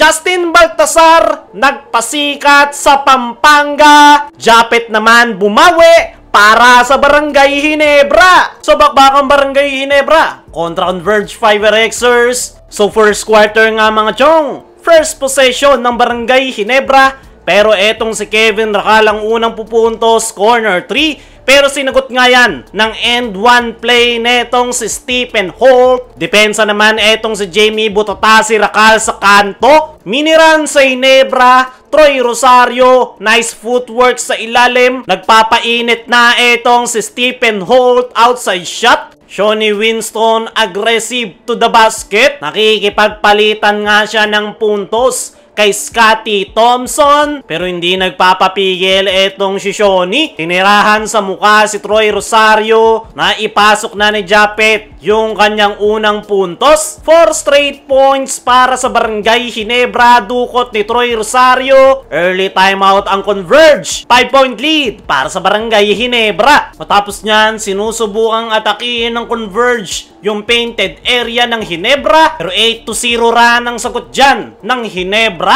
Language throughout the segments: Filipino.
Justin Baltasar nagpasikat sa Pampanga. Japet naman bumawi para sa Barangay Ginebra. So bakbakang Barangay Ginebra kontra Converge 5RXers. So first quarter nga mga chong, first possession ng Barangay Ginebra. Pero etong si Kevin Racal ang unang pupuntos, corner 3. Pero sinagot nga yan ng end 1 play netong si Stephen Holt. Depensa naman etong si Jamie Butotasi Racal sa kanto. Miniran sa Ginebra, Troy Rosario, nice footwork sa ilalim. Nagpapainit na etong si Stephen Holt, outside shot. Shawnee Winston, aggressive to the basket. Nakikipagpalitan nga siya ng puntos kay Scotty Thompson, pero hindi nagpapapigil etong si Shawnee. Tinirahan sa mukha si Troy Rosario, na ipasok na ni Japet yung kanyang unang puntos. 4 straight points para sa Barangay Ginebra, dukot ni Troy Rosario. Early timeout ang Converge, 5-point lead para sa Barangay Ginebra. Matapos niyan, sinusubukang atakihin ng Converge yung painted area ng Ginebra, pero 8-0 run ang sagot dyan ng Ginebra.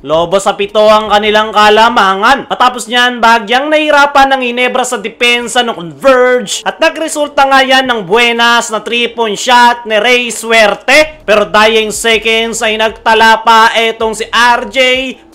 Lobo sa 7 ang kanilang kalamangan. Matapos niyan, bahagyang nahirapan ng Ginebra sa depensa ng Converge at nagresulta nga yan ng buenas na 3-point shot ni Ray Suerte. Pero dying seconds ay nagtala pa etong si RJ.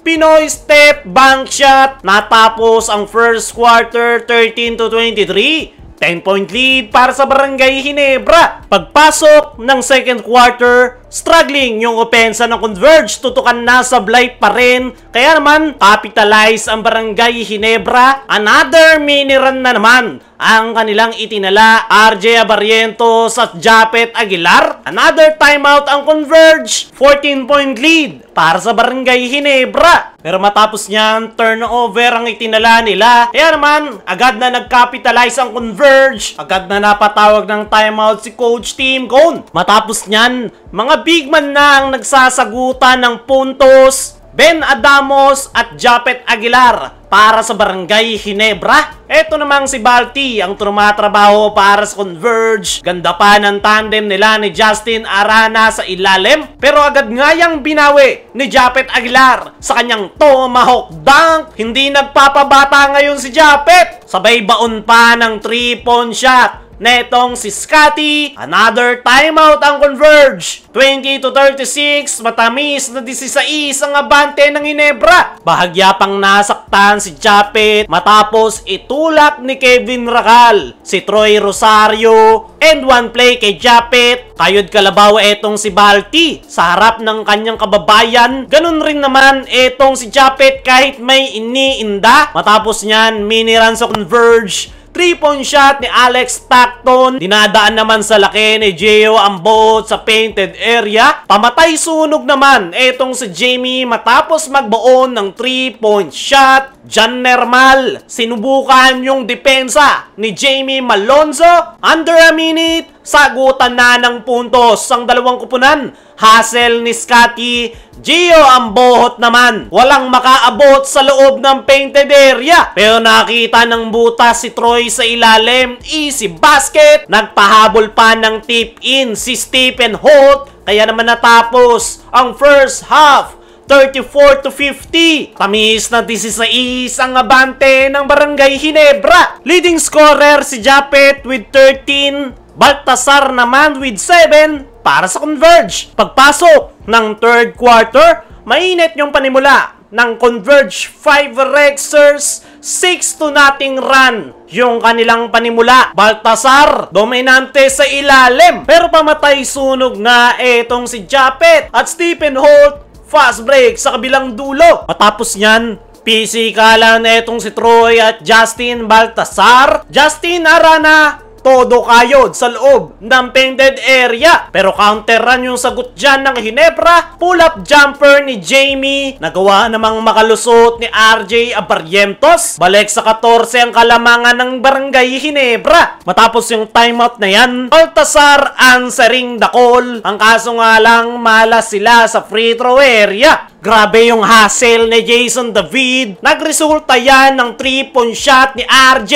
Pinoy step bank shot. Natapos ang first quarter 13-23. 10-point lead para sa Barangay Ginebra. Pagpasok ng second quarter, struggling yung opensa ng Converge. Tutukan na sablay pa rin. Kaya naman, capitalize ang Barangay Ginebra. Another mini run na naman ang kanilang itinala. RJ Abarientos at Japet Aguilar. Another timeout ang Converge. 14-point lead para sa Barangay Ginebra. Pero matapos niyan, turnover ang itinala nila. Kaya naman, agad na nag-capitalize ang Converge. Agad na napatawag ng timeout si Coach Tim Cone. Matapos niyan, mga big man na ang nagsasagutan ng puntos. Ben Adamos at Japet Aguilar para sa Barangay Ginebra. Eto namang si Balti ang tumatrabaho para sa Converge. Ganda pa ng tandem nila ni Justin Arana sa ilalim. Pero agad nga yang binawi ni Japet Aguilar sa kanyang tomahawk dunk. Hindi nagpapabata ngayon si Japet. Sabay baon pa ng 3-point shot netong si Scotty. Another timeout ang Converge. 20-36, matamis na 16 ang abante ng Ginebra. Bahagya pang nasaktan si Japet matapos itulak ni Kevin Racal si Troy Rosario. And one play kay Japet. Kayod kalabaw etong si Balti sa harap ng kanyang kababayan. Ganun rin naman etong si Japet kahit may iniinda. Matapos niyan, miniran sa Converge. 3-point shot ni Alex Tacton. Dinadaan naman sa laki ni Gio Ambot sa painted area. Pamatay sunog naman etong si Jamie matapos magbaon ng 3-point shot. John Nermal, sinubukan yung depensa ni Jamie Malonzo. Under a minute, sagutan na ng puntos ang dalawang kupunan. Hustle ni Scotty. Gio Ambohot naman, walang makaabot sa loob ng painted area. Pero nakita ng butas si Troy sa ilalim. Easy basket. Nagpahabol pa ng tip-in si Stephen Holt. Kaya naman natapos ang first half 34-50. Tamis na 16 ang abante ng Barangay Ginebra. Leading scorer si Japet with 13. Baltasar naman with 7 para sa Converge. Pagpasok ng third quarter, mainit yung panimula ng Converge 5RXers. 6-0 run yung kanilang panimula. Baltasar, dominante sa ilalim. Pero pamatay sunog nga etong si Japet at Stephen Holt. Fast break sa kabilang dulo. Matapos niyan, pisikalan etong si Troy at Justin Baltasar. Justin Arana, todo kayod sa loob ng painted area. Pero counter run yung sagot dyan ng Ginebra. Pull up jumper ni Jamie. Nagawa namang makalusot ni RJ Abarientos. Balik sa 14 ang kalamangan ng Barangay Ginebra. Matapos yung timeout na yan, Baltasar answering the call. Ang kaso nga lang, malas sila sa free throw area. Grabe yung hassle ni Jason David. Nagresulta yan ng 3-point shot ni RJ.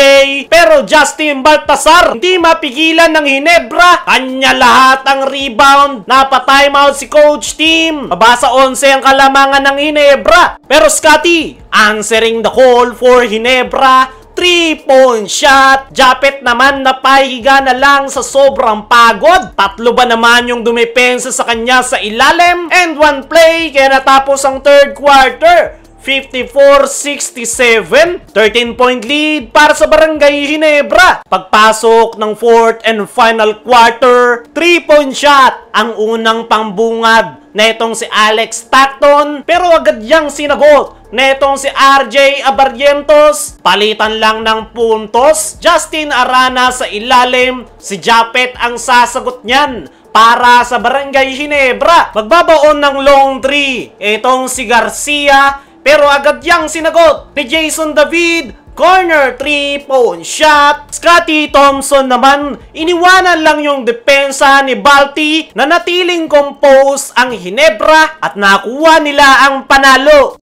Pero Justin Baltasar, hindi mapigilan ng Ginebra. Kanya lahat ang rebound. Napa-timeout si coach team. Mabasa 11 ang kalamangan ng Ginebra. Pero Scotty, answering the call for Ginebra, 3-point shot. Japet naman napahiga na lang sa sobrang pagod. 3 ba naman yung dumepensa sa kanya sa ilalim? And 1 play kaya natapos ang third quarter. 54-67, 13-point lead para sa Barangay Ginebra. Pagpasok ng fourth and final quarter, 3-point shot ang unang pangbungad netong si Alex Stockton, pero agad yang sinagot netong si RJ Abarrientos. Palitan lang ng puntos. Justin Arana sa ilalim, si Japet ang sasagot niyan para sa Barangay Ginebra. Magbabaon ng long 3 itong si Garcia, pero agad yang sinagot ni Jason David. Corner 3-point shot. Scotty Thompson naman, iniwanan lang yung depensa ni Balti na natiling compose ang Ginebra at nakuha nila ang panalo.